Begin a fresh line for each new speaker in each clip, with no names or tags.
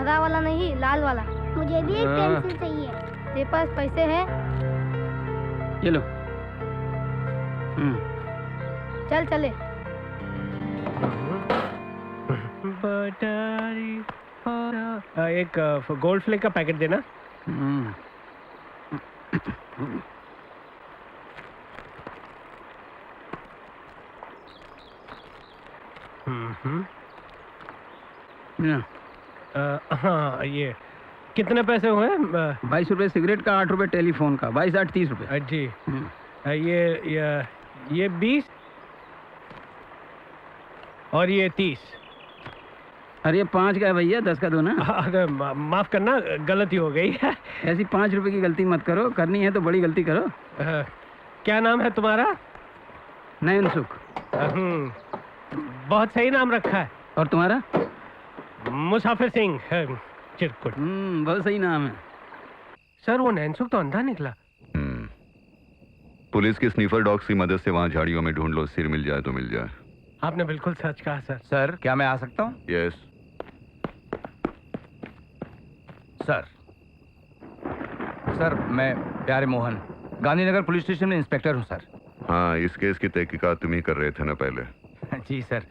हरा वाला नहीं, लाल वाला।
मुझे भी एक पेंसिल चाहिए।
तेरे पास पैसे हैं?
ये लो।
चल चले।
एक गोल्ड फ्लेक का पैकेट देना। हाँ, ये कितने पैसे हुए?
22 रुपए सिगरेट का, 8 रुपए टेलीफोन का, 22 8 30 रुपए।
जी। ये 20 और ये 30।
अरे 5 का है भैया, 10 का दो ना।
अगर माफ करना, गलती हो गई है।
ऐसी 5 रुपए की गलती मत करो, करनी है तो बड़ी गलती करो।
क्या नाम है तुम्हारा?
नयन सुख।
बहुत सही नाम रखा है।
और तुम्हारा?
मुसाफिर सिंह चिरकुट।
बहुत सही नाम है।
सर, वो नैनसुख तो अंधा निकला।
पुलिस की स्नीफर डॉग्स की मदद से वहां झाड़ियों में ढूंढ लो, सिर मिल जाए तो मिल जाए।
आपने बिल्कुल सच कहा सर।
सर, क्या मैं आ सकता हूँ?
यस।
सर, मैं प्यारे मोहन, गांधीनगर पुलिस स्टेशन में इंस्पेक्टर हूँ सर।
हाँ, इस केस की तहकीकात तुम ही कर रहे थे ना पहले?
जी सर,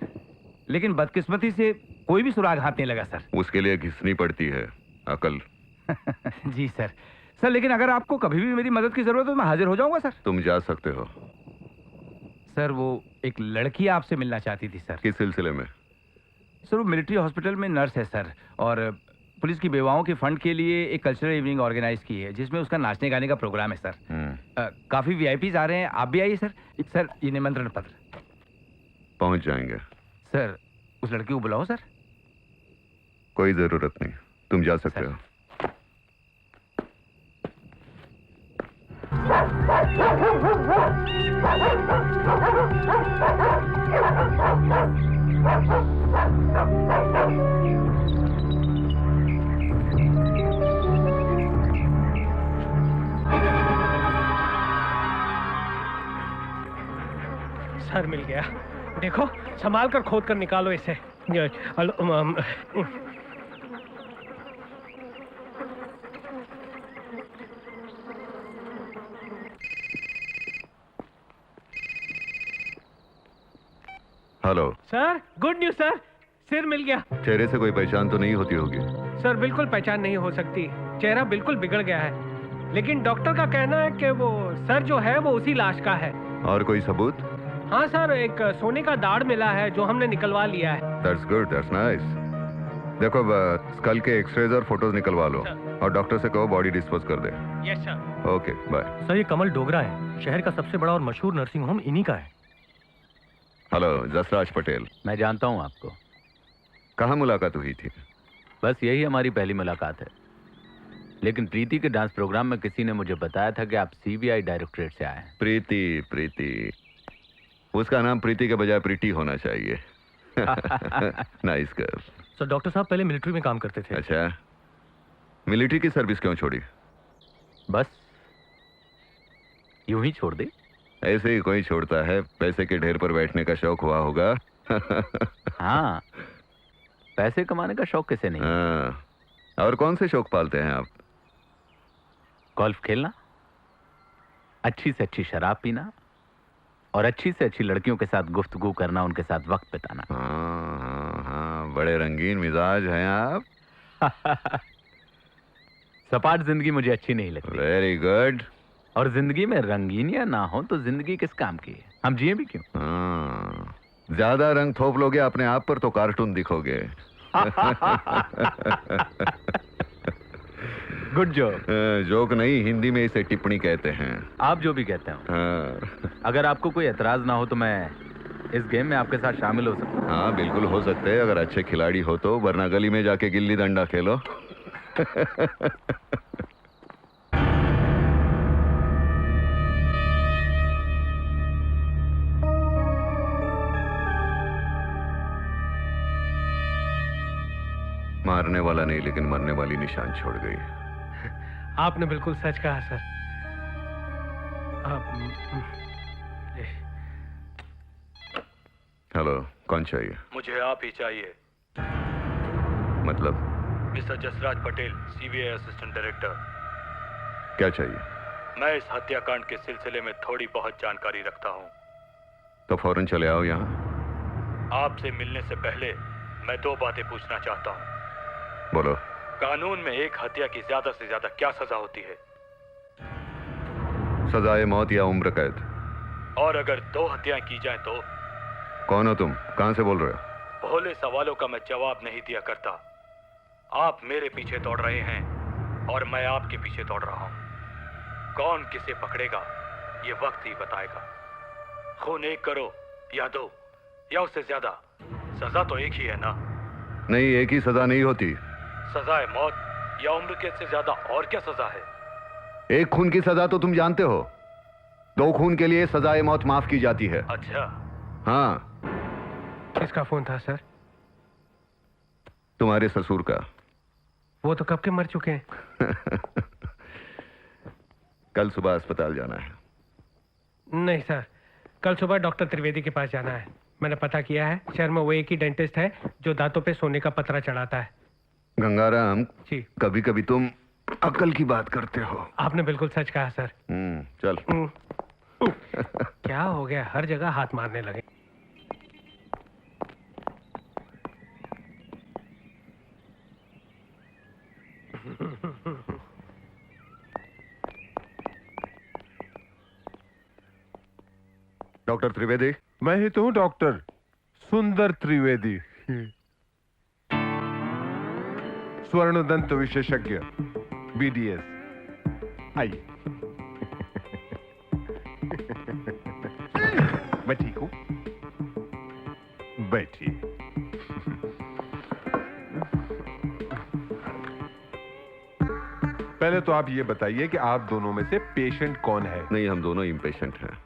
लेकिन बदकिस्मती से कोई भी सुराग हाथ नहीं लगा सर।
उसके लिए घिसनी पड़ती है अकल।
जी सर। सर, लेकिन अगर आपको कभी भी मेरी मदद की जरूरत हो तो मैं हाजिर हो जाऊंगा सर।
तुम जा सकते हो।
सर, वो एक लड़की आपसे मिलना चाहती थी सर।
किस सिलसिले में?
सर, वो मिलिट्री हॉस्पिटल में नर्स है सर, और पुलिस की बेवाओं के फंड के लिए एक कल्चरल इवनिंग ऑर्गेनाइज की है, जिसमें उसका नाचने गाने का प्रोग्राम है सर। काफी वीआईपीज आ रहे हैं, आप भी आइए सर। सर, ये निमंत्रण पत्र।
पहुंच जाएंगे।
सर, उस लड़की को बुलाओ सर।
कोई जरूरत नहीं, तुम जा सकते हो।
सर, मिल गया। देखो, संभाल कर खोद कर निकालो इसे।
Hello
sir, good news sir, सिर मिल गया।
चेहरे से कोई पहचान तो नहीं होती होगी?
सर, बिल्कुल पहचान नहीं हो सकती, चेहरा बिल्कुल बिगड़ गया है, लेकिन डॉक्टर का कहना है कि वो सर जो है वो उसी लाश का है।
और कोई सबूत?
हाँ सर, एक सोने का दाढ़ मिला है जो हमने निकलवा लिया है।
That's good, that's nice. देखो, स्कल के एक्सरेज और फोटोज निकलवा लो और डॉक्टर से कहो बॉडी डिस्पोज कर दे।
Yes sir.
Okay, bye.
Sir, ये कमल डोगरा है, शहर का सबसे बड़ा और मशहूर नर्सिंग होम इन्हीं का है।
हेलो, जसराज पटेल।
मैं जानता हूँ आपको।
कहाँ मुलाकात हुई थी?
बस यही हमारी पहली मुलाकात है, लेकिन प्रीति के डांस प्रोग्राम में किसी ने मुझे बताया था कि आप सीबीआई डायरेक्टरेट से आए हैं।
प्रीति, उसका नाम प्रीति के बजाय प्रीति होना चाहिए। Nice girl.
सर, डॉक्टर साहब पहले मिलिट्री में काम करते थे।
अच्छा, मिलिट्री की सर्विस क्यों छोड़ी?
बस यूं ही छोड़ दी।
ऐसे ही कोई छोड़ता है, पैसे के ढेर पर बैठने का शौक हुआ होगा।
हाँ, पैसे कमाने का शौक किसे नहीं।
हाँ, और कौन से शौक पालते हैं आप?
गोल्फ खेलना, अच्छी से अच्छी शराब पीना और अच्छी से अच्छी लड़कियों के साथ गुफ्तगू करना, उनके साथ वक्त बिताना।
हाँ, बड़े रंगीन मिजाज हैं आप।
सपाट जिंदगी मुझे अच्छी नहीं लगती।
Very good.
और जिंदगी में रंगीनियां ना हो तो जिंदगी किस काम की है, हम जिए भी क्यों।
ज्यादा रंग थोप लोगे अपने आप पर तो कार्टून दिखोगे।
Good joke.
जोक नहीं, हिंदी में इसे टिप्पणी कहते हैं।
आप जो भी कहते हो। अगर आपको कोई एतराज ना हो तो मैं इस गेम में आपके साथ शामिल हो सकता हूँ।
हाँ, बिल्कुल हो सकते हैं, अगर अच्छे खिलाड़ी हो तो, वरना गली में जाके गिल्ली डंडा खेलो। मारने वाला नहीं, लेकिन मरने वाली निशान छोड़ गई।
आपने बिल्कुल सच कहा सर।
हेलो, कौन चाहिए?
मुझे आप ही चाहिए।
मतलब?
Mister Jasraj Patel, CBI assistant director.
क्या चाहिए?
मैं इस हत्याकांड के सिलसिले में थोड़ी बहुत जानकारी रखता हूँ।
तो फौरन चले आओ यहाँ।
आपसे मिलने से पहले मैं 2 बातें पूछना चाहता हूँ।
बोलो।
कानून में एक हत्या की ज्यादा से ज्यादा क्या सजा होती है?
सजाए मौत या उम्र कैद।
और अगर 2 हत्याएं की जाए तो?
कौन हो तुम? कहां से बोल रहे हो?
भोले सवालों का मैं जवाब नहीं दिया करता। आप मेरे पीछे दौड़ रहे हैं और मैं आपके पीछे दौड़ रहा हूं। कौन किसे पकड़ेगा ये वक्त ही बताएगा। खून 1 करो या 2 या उससे ज्यादा, सजा तो एक ही है ना?
नहीं, एक ही सजा नहीं होती।
सजाए मौत या उम्र कैद से ज्यादा और क्या सजा है?
एक खून की सजा तो तुम जानते हो। 2 खून के लिए सजाए मौत माफ की जाती है।
अच्छा।
हाँ।
किसका फोन था सर?
तुम्हारे ससुर का।
वो तो कब के मर चुके हैं।
कल सुबह अस्पताल जाना है।
नहीं सर, कल सुबह डॉक्टर त्रिवेदी के पास जाना है। मैंने पता किया है, शहर में वो एक ही डेंटिस्ट है जो दांतों पे सोने का पतरा चढ़ाता है।
गंगाराम
जी।
कभी कभी तुम अक्ल की बात करते हो।
आपने बिल्कुल सच कहा सर।
चल।
क्या हो गया, हर जगह हाथ मारने लगे।
डॉक्टर त्रिवेदी?
मैं ही तो हूँ डॉक्टर सुंदर त्रिवेदी, स्वर्ण दंत विशेषज्ञ, BDS। आइए। मैं ठीक हूँ, बैठिए। पहले तो आप ये बताइए कि आप दोनों में से पेशेंट कौन है?
नहीं, हम दोनों इम्पेशेंट हैं।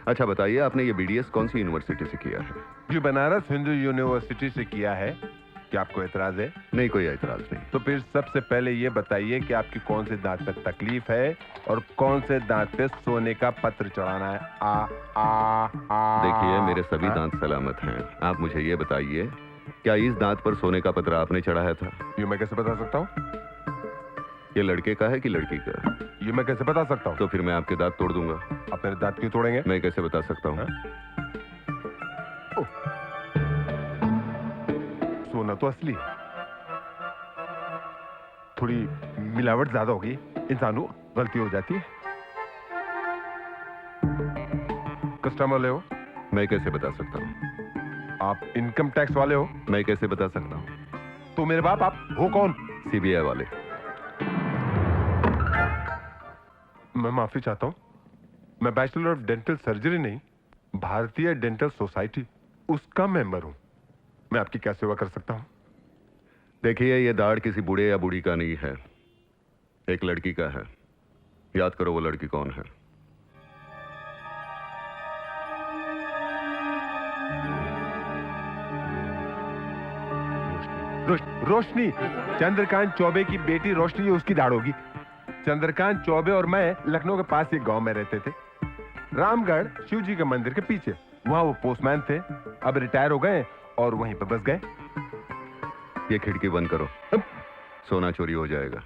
अच्छा बताइए, आपने ये BDS कौन सी यूनिवर्सिटी से किया है?
जी, बनारस हिंदू यूनिवर्सिटी से किया है। क्या आपको एतराज है?
नहीं, कोई एतराज नहीं।
तो फिर सबसे पहले ये बताइए कि आपकी कौन से दांत पे तकलीफ है और कौन से दांत पे सोने का पत्र चढ़ाना है?
देखिए, मेरे सभी दांत सलामत हैं। आप मुझे ये बताइए, क्या इस दांत पर सोने का पत्र आपने चढ़ाया था?
ये मैं कैसे बता सकता हूँ?
ये लड़के का है कि लड़की का?
ये मैं कैसे बता सकता हूँ?
तो फिर मैं आपके दांत तोड़ दूंगा।
आप मेरे दांत क्यों तोड़ेंगे?
मैं कैसे बता सकता हूँ?
सोना तो असली है, थोड़ी मिलावट ज्यादा होगी, इंसानों गलती हो जाती है। कस्टमर ले हो?
मैं कैसे बता सकता हूँ?
आप इनकम टैक्स वाले हो?
मैं कैसे बता सकता हूँ?
तो मेरे बाप आप हो कौन?
CBI वाले।
मैं माफी चाहता हूँ, मैं बैचलर ऑफ डेंटल सर्जरी नहीं, भारतीय डेंटल सोसाइटी उसका मेंबर हूँ। मैं आपकी क्या सेवा कर सकता हूँ?
देखिए, ये दाढ़ किसी बूढ़े या बूढ़ी का नहीं है, एक लड़की का है। याद करो वो लड़की कौन है।
रोशनी। चंद्रकांत चौबे की बेटी रोशनी, उसकी दाढ़ होगी। चंद्रकांत चौबे और मैं लखनऊ के पास एक गांव में रहते थे, रामगढ़ शिव जी के मंदिर के पीछे। वहां वो पोस्टमैन थे, अब रिटायर हो गए और वहीं पर बस गए।
ये खिड़की बंद करो, सोना चोरी हो जाएगा।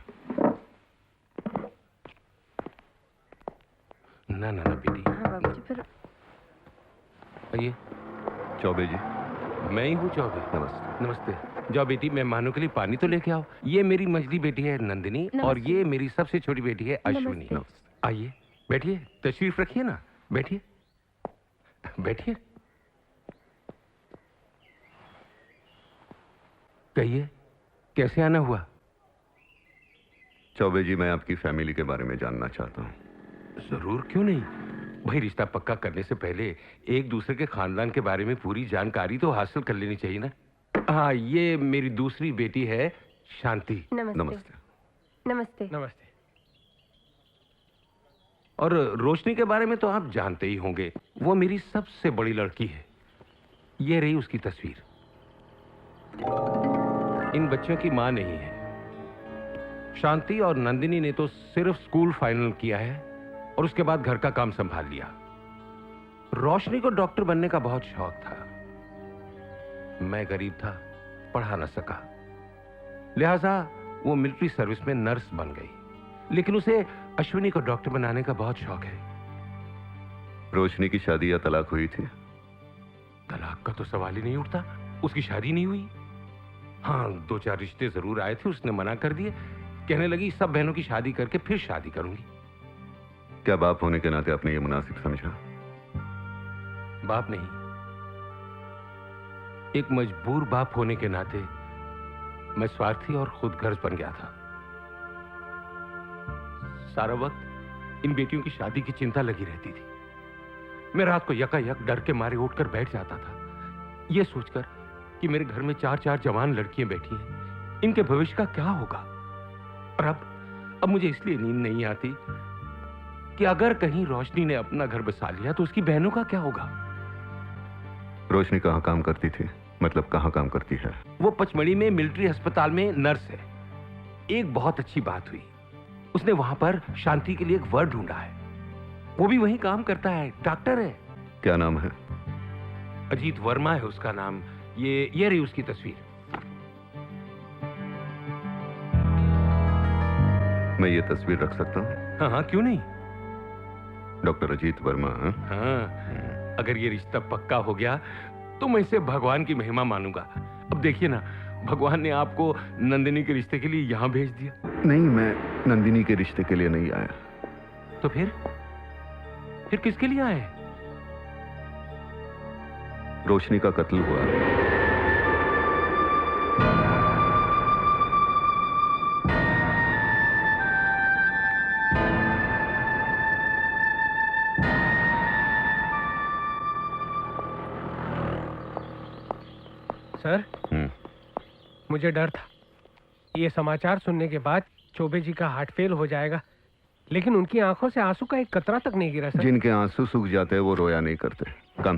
ना ना ना बेटी।
हाँ बाबूजी, फिर
आइए।
चौबे जी।
मैं ही हूँ चौबे।
नमस्ते।
नमस्ते। जाओ बेटी, मेहमानों के लिए पानी तो लेके आओ। ये मेरी मझली बेटी है नंदिनी, और ये मेरी सबसे छोटी बेटी है अश्विनी। आइए बैठिए, तशरीफ रखिए ना, बैठिए बैठिए। कहिए, कैसे आना हुआ?
चौबे जी, मैं आपकी फैमिली के बारे में जानना चाहता हूँ।
जरूर, क्यों नहीं। भाई, रिश्ता पक्का करने से पहले एक दूसरे के खानदान के बारे में पूरी जानकारी तो हासिल कर लेनी चाहिए ना। हाँ, ये मेरी दूसरी बेटी है शांति।
नमस्ते।
नमस्ते।
नमस्ते।
नमस्ते।
और रोशनी के बारे में तो आप जानते ही होंगे, वो मेरी सबसे बड़ी लड़की है। ये रही उसकी तस्वीर। इन बच्चों की मां नहीं है। शांति और नंदिनी ने तो सिर्फ स्कूल फाइनल किया है और उसके बाद घर का काम संभाल लिया। रोशनी को डॉक्टर बनने का बहुत शौक था। मैं गरीब था, पढ़ा न सका। लिहाजा वो मिलिट्री सर्विस में नर्स बन गई, लेकिन उसे अश्विनी को डॉक्टर बनाने का बहुत शौक है।
रोशनी की शादी या तलाक हुई थी?
तलाक का तो सवाल ही नहीं उठता, उसकी शादी नहीं हुई। हाँ, 2-4 रिश्ते जरूर आए थे, उसने मना कर दिए। कहने लगी सब बहनों की शादी करके फिर शादी करूंगी।
क्या बाप होने के नाते आपने ये मुनासिब समझा?
बाप नहीं, एक मजबूर बाप होने के नाते मैं स्वार्थी और खुदगर्ज बन गया था। सारा वक्त इन बेटियों की शादी की चिंता लगी रहती थी। मैं रात को यकायक डर के मारे उठकर बैठ जाता था, यह सोचकर कि मेरे घर में 4-4 जवान लड़कियां बैठी हैं, इनके भविष्य का क्या होगा। और अब मुझे इसलिए नींद नहीं आती कि अगर कहीं रोशनी ने अपना घर बसा लिया तो उसकी बहनों का क्या होगा।
रोशनी कहाँ काम करती थी? मतलब कहाँ काम करती है?
वो पचमढ़ी में मिलिट्री अस्पताल में नर्स है। एक बहुत अच्छी बात हुई, उसने वहां पर शांति के लिए एक वर्ड ढूंढा है। वो भी वहीं काम करता है, डॉक्टर है।
क्या नाम है?
अजीत वर्मा है उसका नाम। ये रही उसकी तस्वीर।
मैं ये तस्वीर रख सकता हूँ?
हाँ हाँ, क्यों नहीं।
डॉक्टर अजीत वर्मा।
हाँ, अगर ये रिश्ता पक्का हो गया तो मैं इसे भगवान की महिमा मानूंगा। अब देखिए ना, भगवान ने आपको नंदिनी के रिश्ते के लिए यहां भेज दिया।
नहीं, मैं नंदिनी के रिश्ते के लिए नहीं आया।
तो फिर किसके लिए आए?
रोशनी का कत्ल हुआ।
सर,
मुझे डर था ये समाचार सुनने के बाद चौबे जी का हार्ट फेल हो जाएगा, लेकिन उनकी आंखों से आंसू का एक कतरा तक नहीं गिरा सर।
जिनके आंसू सूख जाते हैं वो रोया नहीं करते। कम